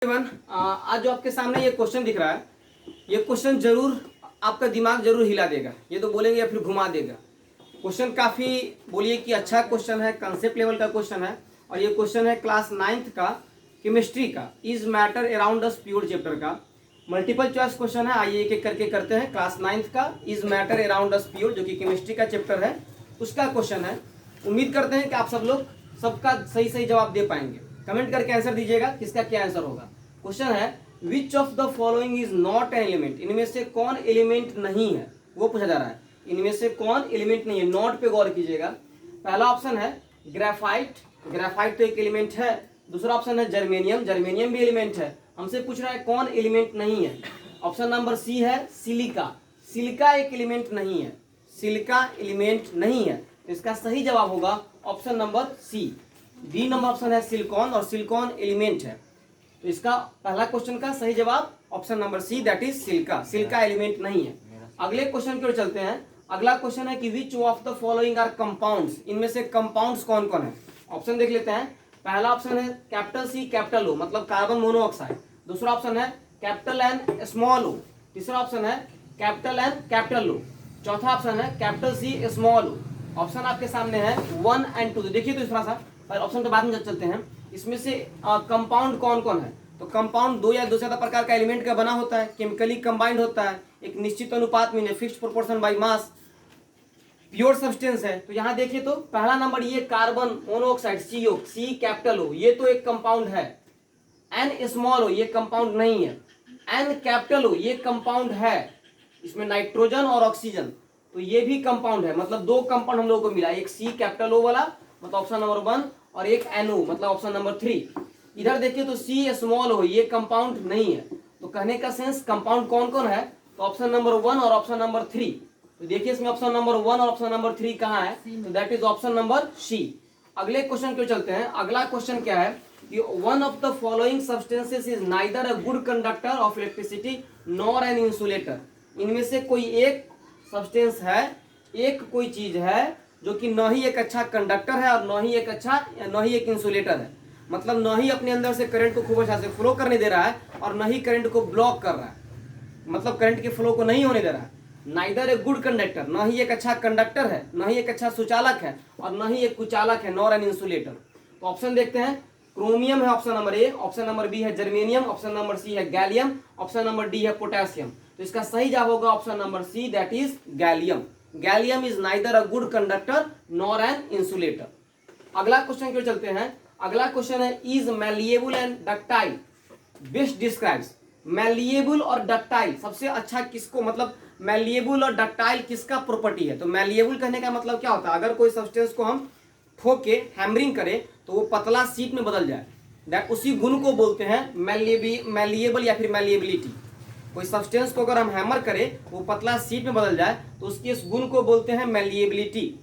Everyone, आज जो आपके सामने ये क्वेश्चन दिख रहा है, ये क्वेश्चन जरूर आपका दिमाग जरूर हिला देगा। ये तो बोलेंगे या फिर घुमा देगा। क्वेश्चन काफ़ी बोलिए कि अच्छा क्वेश्चन है, कंसेप्ट लेवल का क्वेश्चन है। और ये क्वेश्चन है क्लास 9th का केमिस्ट्री का, is matter around us pure chapter का। मल्टीपल चॉइस क्वेश्चन है। आइए एक एक करके करते हैं। क्लास 9th का is matter around us pure, जो कि केमिस्ट्री का चैप्टर है, उसका क्वेश्चन है। उम्मीद करते हैं कि आप सब लोग सबका सही सही जवाब दे पाएंगे। कमेंट करके आंसर दीजिएगा किसका क्या आंसर होगा। क्वेश्चन है which of the following is not an element. इनमें से कौन एलिमेंट नहीं है, वो पूछा जा रहा है। इनमें से कौन एलिमेंट नहीं है, नॉट पे गौर कीजिएगा। पहला ऑप्शन है ग्रेफाइट, ग्रेफाइट तो एक एलिमेंट है। दूसरा ऑप्शन है जर्मेनियम, जर्मेनियम भी एलिमेंट है। हमसे पूछ रहा है कौन एलिमेंट नहीं है। ऑप्शन नंबर सी है सिलिका, सिलिका एक एलिमेंट नहीं है, सिलिका एलिमेंट नहीं है। तो इसका सही जवाब होगा option number C. B number option है सिलिकॉन, और सिलिकॉन एलिमेंट है। तो इसका पहला क्वेश्चन का सही जवाब option number C, that is silica, silica element नहीं है। अगले क्वेश्चन की ओर चलते हैं। अगला क्वेश्चन है कि which of the following are compounds. इनमें से कंपाउंड्स कौन कौन है। ऑप्शन देख लेते हैं। पहला ऑप्शन है कैपिटल सी कैपिटल ओ, मतलब कार्बन मोनोऑक्साइड। दूसरा ऑप्शन है कैपिटल एन स्मॉल ओ। तीसरा ऑप्शन है कैपिटल एन कैपिटल ओ। चौथा ऑप्शन है कैपिटल सी स्मॉल ओ। ऑप्शन आपके सामने है 1 और 2। देखिए तो थोड़ा सा ऑप्शन के बाद में चलते हैं। इसमें से कंपाउंड कौन कौन है। तो कंपाउंड दो या दो से ज्यादा प्रकार का एलिमेंट का बना होता है, केमिकली कंबाइंड होता है, एक निश्चित अनुपात में, fixed proportion by mass, pure substance है। तो यहाँ देखिए तो पहला नंबर ये कार्बन मोनोऑक्साइड CO, सी कैपिटल ओ, ये तो एक कंपाउंड है। एन स्मॉल ओ ये कंपाउंड नहीं है। एन कैपिटल ओ ये कंपाउंड है, इसमें नाइट्रोजन और ऑक्सीजन, तो ये भी कंपाउंड है। मतलब दो कंपाउंड हम लोगों को मिला, एक सी कैपिटल ओ वाला मतलब ऑप्शन नंबर 1, और एक NO मतलब ऑप्शन नंबर 3। इधर देखिए तो सी स्मॉल ओ ये कंपाउंड नहीं है। तो कहने का सेंस कंपाउंड कौन कौन है, तो ऑप्शन नंबर 1 और ऑप्शन नंबर 3। तो देखिए इसमें ऑप्शन नंबर 1 और ऑप्शन नंबर 3 कहाँ है, तो that is option number C. अगले क्वेश्चन क्यों चलते हैं। अगला क्वेश्चन क्या है कि one of the following substances is neither a good conductor of electricity nor an insulator. इनमें से कोई एक सब्सटेंस है, एक कोई चीज है जो कि न ही एक अच्छा कंडक्टर है और न ही एक इंसुलेटर है। मतलब न ही अपने अंदर से करंट को खूब अच्छा से फ्लो करने दे रहा है और न ही करंट को ब्लॉक कर रहा है, मतलब करंट के फ्लो को नहीं होने दे रहा है। नाइदर ए गुड कंडक्टर, न ही एक अच्छा कंडक्टर है, न ही एक अच्छा सुचालक है, और न ही एक कुचालक है, नॉर एन इंसुलेटर। तो ऑप्शन देखते हैं। क्रोमियम है option number A, option number B है जर्मेनियम, ऑप्शन नंबर सी है गैलियम, ऑप्शन नंबर डी है पोटेशियम। तो इसका सही जवाब होगा option number C, that is gallium. Gallium is neither a good conductor nor an insulator. अगला क्वेश्चन क्यों चलते हैं। अगला क्वेश्चन है is malleable and ductile best describes. Malleable और डक्टाइल सबसे अच्छा किसको, मतलब मैलिएबल और डक्टाइल किसका प्रॉपर्टी है। तो मैलिएबल कहने का मतलब क्या होता है, अगर कोई सब्सटेंस को हम ठोक के हैमरिंग करें तो वो पतला शीट में बदल जाए, दैट उसी गुण को बोलते हैं मैलिएबल या फिर मैलिएबिलिटी। कोई सब्सटेंस को अगर हम हैमर करें वो पतला शीट में बदल जाए तो उसके इस गुण को बोलते हैं मैलिएबिलिटी।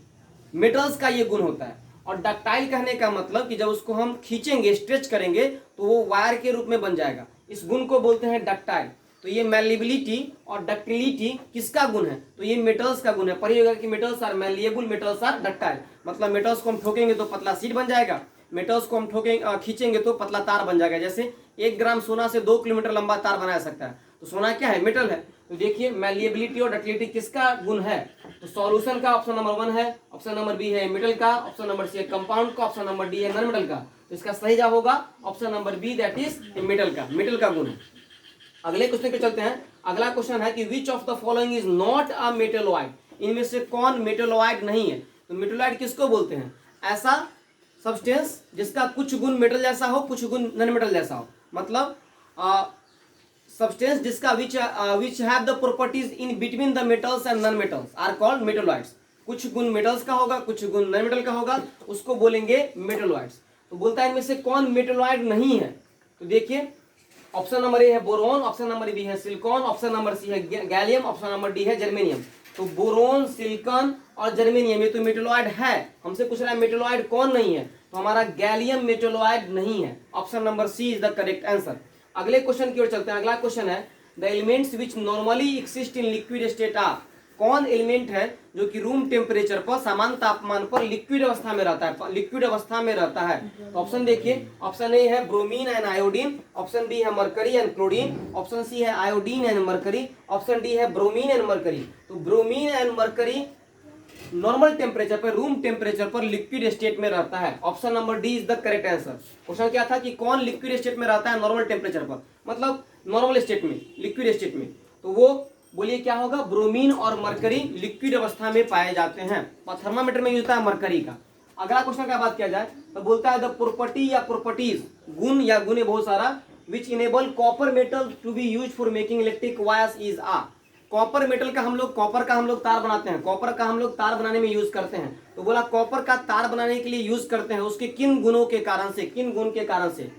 मेटल्स का ये गुण होता है। और डक्टाइल कहने का मतलब कि जब उसको हम खींचेंगे, स्ट्रेच करेंगे तो वो वायर के रूप में बन जाएगा, इस गुण को बोलते हैं डक्टाइल। तो ये मैलिएबिलिटी और डक्टिलिटी किसका गुण है, तो ये मेटल्स का गुण है। पढ़िएगा कि metals are malleable, metals are ductile. मतलब मेटल्स को हम ठोकेंगे तो पतला शीट बन जाएगा, मेटल्स को हम खींचेंगे तो पतला तार बन जाएगा। जैसे 1 ग्राम सोना से 2 किलोमीटर लंबा तार बनाया सकता है। तो सोना क्या है, मेटल है। तो देखिए मैलिएबिलिटी और डक्टिलिटी किसका गुण है, तो सॉल्यूशन का ऑप्शन नंबर 1 है, ऑप्शन नंबर बी है मेटल का, ऑप्शन नंबर सी है कंपाउंड का, ऑप्शन नंबर डी है नॉन मेटल का। तो इसका सही जवाब होगा option number B, that is metal का, मेटल का गुण है। अगले क्वेश्चन पे चलते हैं। अगला क्वेश्चन है कि which of the following is not a metalloid. इनमें से कौन मेटेलोइड नहीं है। तो मेटेलोइड किसको बोलते हैं, ऐसा सब्सटेंस जिसका कुछ गुण मेटल जैसा हो, कुछ गुण नॉन मेटल जैसा हो। मतलब सब्सटेंस जिसका which have the properties in between the metals and non metals are called metalloids. कुछ गुण मेटल्स का होगा, कुछ गुण नॉन मेटल का होगा, उसको बोलेंगे मेटेलोइड्स। तो बोलता है इनमें से कौन मेटेलोइड नहीं है। तो देखिए ऑप्शन नंबर ए है बोरोन, ऑप्शन नंबर बी है सिलिकॉन, ऑप्शन नंबर सी है गैलियम, ऑप्शन नंबर डी है जर्मेनियम। तो बोरोन, सिलिकॉन और जर्मेनियम ये तो मेटेलोइड है। हमसे पूछ रहा है मेटेलोइड कौन नहीं है, तो हमारा गैलियम मेटेलोइड नहीं है। Option number C is the correct answer. अगले क्वेश्चन की ओर चलते हैं। अगला क्वेश्चन है the elements which normally exist in liquid state are. कौन एलिमेंट है जो कि रूम टेम्परेचर पर सामान्य तापमान पर लिक्विड अवस्था में रहता है, लिक्विड अवस्था में रहता है। तो ऑप्शन देखिए, ऑप्शन ए है bromine and iodine, option B है mercury and chlorine, option C है iodine and mercury, option D है ब्रोमीन एंड मरकरी। तो bromine and mercury normal temperature पर, रूम टेम्परेचर पर लिक्विड स्टेट में रहता है। Option number D is the correct answer. Question क्या था कि कौन लिक्विड स्टेट में रहता है नॉर्मल टेम्परेचर पर, मतलब नॉर्मल स्टेट में, लिक्विड स्टेट में, तो वो बोलिए क्या होगा, ब्रोमीन और मरकरी लिक्विड अवस्था में पाए जाते हैं। थर्मामीटर में यूज होता है मरकरी का। अगला क्वेश्चन का बात किया जाए तो बोलता है द प्रॉपर्टी या प्रॉपर्टीज, गुण या गुण है बहुत सारा, which enable copper metal to be use for making electric wires is आ। कॉपर मेटल का हम लोग, कॉपर का हम लोग तार बनाते हैं, कॉपर का हम लोग तार बनाने में यूज करते हैं। तो बोला कॉपर का तार बनाने के लिए यूज करते हैं, उसके किन गुणों के कारण से, किन गुण के कारण से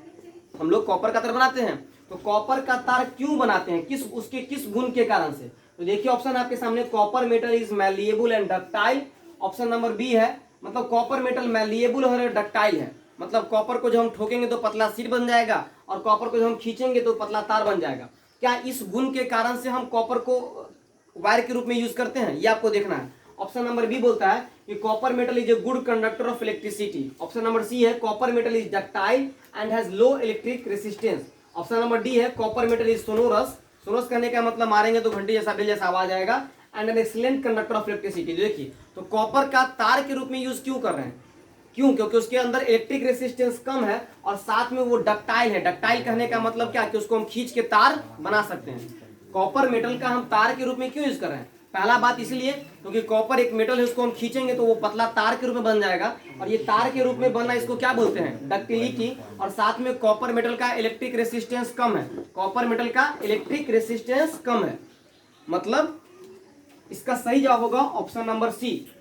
हम लोग कॉपर का तार बनाते हैं। तो कॉपर का तार क्यों बनाते हैं, किस उसके किस गुण के कारण से। तो देखिए ऑप्शन आपके सामने, copper metal is malleable and ductile. Option number B है, मतलब कॉपर मेटल मैलिएबल और डक्टाइल है, मतलब कॉपर को जब हम ठोकेंगे तो पतला शीट बन जाएगा और कॉपर को जब हम खींचेंगे तो पतला तार बन जाएगा। क्या इस गुण के कारण से हम कॉपर को वायर के रूप में यूज करते हैं, ये आपको देखना है। ऑप्शन नंबर बी बोलता है कि copper metal is a good conductor of electricity. Option number C है copper metal is ductile and has low electric resistance. Option number D है copper metal is sonorous, sonorous करने का मतलब मारेंगे तो घंटी जैसा बेल जैसा आवाज आएगा, and an excellent conductor of electricity. देखिए तो कॉपर का तार के रूप में यूज क्यों कर रहे हैं, क्यों, क्योंकि उसके अंदर इलेक्ट्रिक रेसिस्टेंस कम है और साथ में वो डक्टाइल है। डक्टाइल कहने का मतलब क्या, कि उसको हम खींच के तार बना सकते हैं। कॉपर मेटल का हम तार के रूप में क्यों यूज कर रहे हैं, पहला बात इसलिए क्योंकि कॉपर एक मेटल है, उसको हम खींचेंगे तो वो पतला तार के रूप में बन जाएगा, और ये तार के रूप में बनना इसको क्या बोलते हैं, डक्टिलिटी। और साथ में कॉपर मेटल का इलेक्ट्रिक रेसिस्टेंस कम है, कॉपर मेटल का इलेक्ट्रिक रेसिस्टेंस कम है, मतलब इसका सही जवाब होगा ऑप्शन नंबर सी।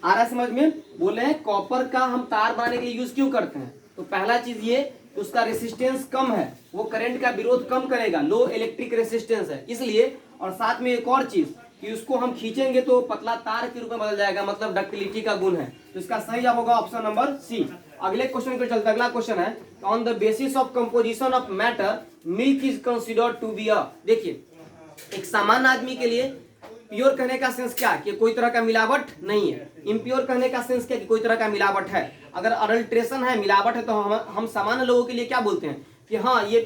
आ रहा है समझ में। बोले हैं कॉपर का हम तार बनाने के लिए यूज क्यों करते हैं, तो पहला चीज ये कि उसका रेसिस्टेंस कम है, वो करंट का विरोध कम करेगा, लो इलेक्ट्रिक रेसिस्टेंस है इसलिए। और साथ में एक और चीज कि उसको हम खींचेंगे तो पतला तार के रूप में बदल जाएगा, मतलब डक्टिलिटी का गुण है। तो इसका सही जवाब होगा ऑप्शन नंबर सी। अगले क्वेश्चन को चलते, अगला क्वेश्चन है on the basis of composition of matter milk is considered to be a. देखिए एक सामान्य आदमी के लिए प्योर कहने का सेंस क्या, कि कोई तरह का मिलावट नहीं है। इम्प्योर कहने का सेंस क्या, कि कोई तरह का मिलावट है। अगर अडल्ट्रेशन है, मिलावट है, तो हम सामान्य लोगों के लिए क्या बोलते हैं कि हाँ ये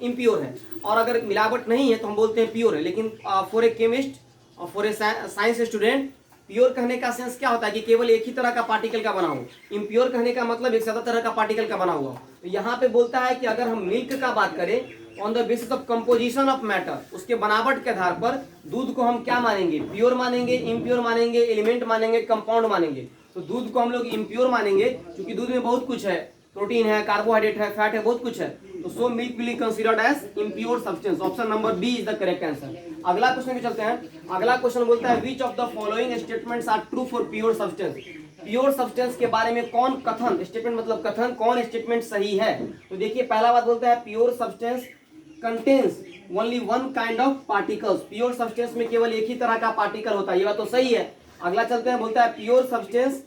इम्प्योर है, और अगर मिलावट नहीं है तो हम बोलते हैं प्योर है। लेकिन फॉर ए केमिस्ट और for a science student pure कहने का सेंस क्या होता है, कि केवल एक ही तरह का पार्टिकल का बना हो। इम्प्योर कहने का मतलब एक ज्यादा तरह का पार्टिकल का बना हुआ। तो यहाँ पे बोलता है कि अगर हम मिल्क का बात करें on the basis of composition of matter, उसके बनावट के आधार पर दूध को हम क्या मानेंगे, प्योर मानेंगे, इम्प्योर मानेंगे, एलिमेंट मानेंगे, कंपाउंड मानेंगे। तो दूध को हम लोग इम्प्योर मानेंगे क्योंकि दूध में बहुत कुछ है, प्रोटीन है, कार्बोहाइड्रेट है, फैट है, बहुत कुछ है। तो so milk will be considered as impure substance. Option number B is the correct answer. अगला क्वेश्चन पे चलते हैं। अगला क्वेश्चन बोलता है which of the following statements are true for pure substance. Pure substance के बारे में कौन कथन, स्टेटमेंट मतलब कथन, कौन स्टेटमेंट सही है। तो देखिए पहला बात बोलता है pure substance contains only one kind of particles. Pure substance में केवल एक ही तरह का पार्टिकल होता है, ये बात तो सही है। अगला चलते हैं, बोलता है pure substance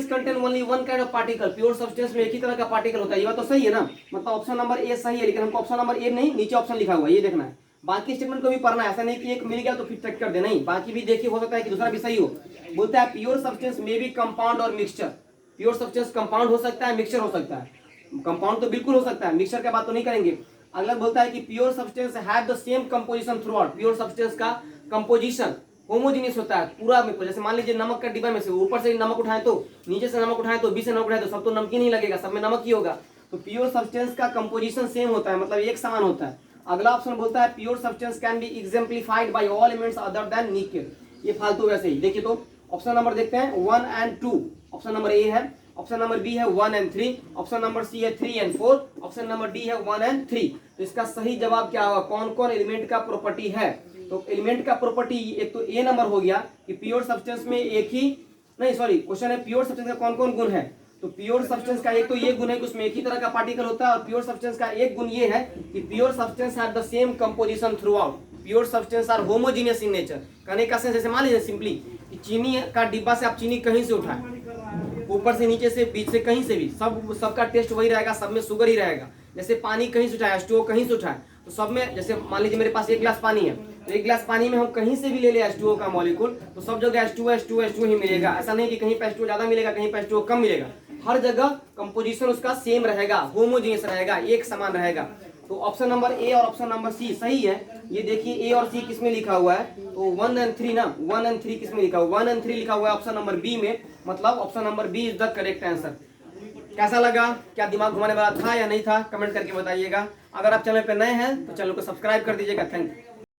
contain only one kind of particle. Pure substance में एक ही तरह का पार्टिकल होता है, ये बात तो सही है ना। मतलब ऑप्शन नंबर ए सही है, लेकिन हमको ऑप्शन नंबर ए नहीं, नीचे ऑप्शन लिखा हुआ है, ये देखना है। बाकी स्टेटमेंट को भी पढ़ना है, ऐसा नहीं कि एक मिल गया तो फिर चेक कर दे, नहीं, बाकी भी देखिए, हो सकता है कि दूसरा भी सही हो। बोलता है pure substance may be compound और मिक्सचर। प्योर सब्सटेंस कंपाउंड हो सकता है, मिक्सचर हो सकता है। कंपाउंड तो बिल्कुल हो सकता है, मिक्सचर का बात तो नहीं करेंगे। अगला बोलता है कि pure substance have the same composition throughout. Pure substance का कंपोजिशन होमोजेनियस होता है पूरा में। जैसे मान लीजिए नमक का डिब्बा में से ऊपर से नमक उठाएं तो, नीचे से नमक उठाएं तो, बीच से नमक उठाएं तो, सब तो नमकीन ही लगेगा, सब में नमक ही होगा। तो प्योर सब्सटेंस का कंपोजिशन सेम होता है, मतलब एक समान होता है। अगला ऑप्शन बोलता है pure substance can be exemplified by all elements other than nickel. ये फालतू वैसे ही। देखिए तो ऑप्शन नंबर देखते हैं 1 and 2। ऑप्शन नंबर ए है, ऑप्शन नंबर बी है 1 and 3, ऑप्शन नंबर सी है 3 and 4, ऑप्शन नंबर डी है 1 and 3। तो इसका सही जवाब क्या होगा, कौन कौन एलिमेंट का प्रॉपर्टी है। तो एलिमेंट का प्रॉपर्टी एक तो ए नंबर हो गया कि प्योर सब्सटेंस में एक ही, नहीं सॉरी, क्वेश्चन है प्योर सब्सटेंस का कौन कौन गुण है। तो प्योर सब्सटेंस का एक तो ये गुण है कि उसमें एक ही तरह का पार्टिकल होता है, और प्योर सब्सटेंस का एक गुण ये है कि pure substance have the same composition throughout. Pure substance are homogeneous in nature. कहने का सेंस जैसे मान लीजिए सिंपली कि चीनी का डिब्बा से आप चीनी कहीं से उठाएं, ऊपर से, नीचे से, बीच से, कहीं से भी, सबका टेस्ट वही रहेगा, सब में शुगर ही रहेगा। जैसे पानी कहीं से उठाया, स्टोव कहीं से उठाए, तो सब में जैसे मान लीजिए मेरे पास 1 गिलास पानी है, तो 1 गिलास पानी में हम कहीं से भी ले ले H2O का मॉलिक्यूल, तो सब जगह H2O ही मिलेगा। ऐसा नहीं कि कहीं पे H2O ज्यादा मिलेगा, कहीं पे H2O कम मिलेगा। हर जगह कंपोजिशन उसका सेम रहेगा, होमोजेनियस रहेगा, एक समान रहेगा। तो ऑप्शन नंबर ए और ऑप्शन नंबर सी सही है। ये देखिए ए और सी किस में लिखा हुआ है, तो 1 और 3 ना, 1 और 3 किस में लिखा हुआ है, 1 और 3 लिखा हुआ है ऑप्शन नंबर बी में, मतलब option number B is the correct answer. कैसा लगा, क्या दिमाग घुमाने वाला था या नहीं था, कमेंट करके बताइएगा। अगर आप चैनल पे नए हैं तो चैनल को सब्सक्राइब कर दीजिएगा। Thank you.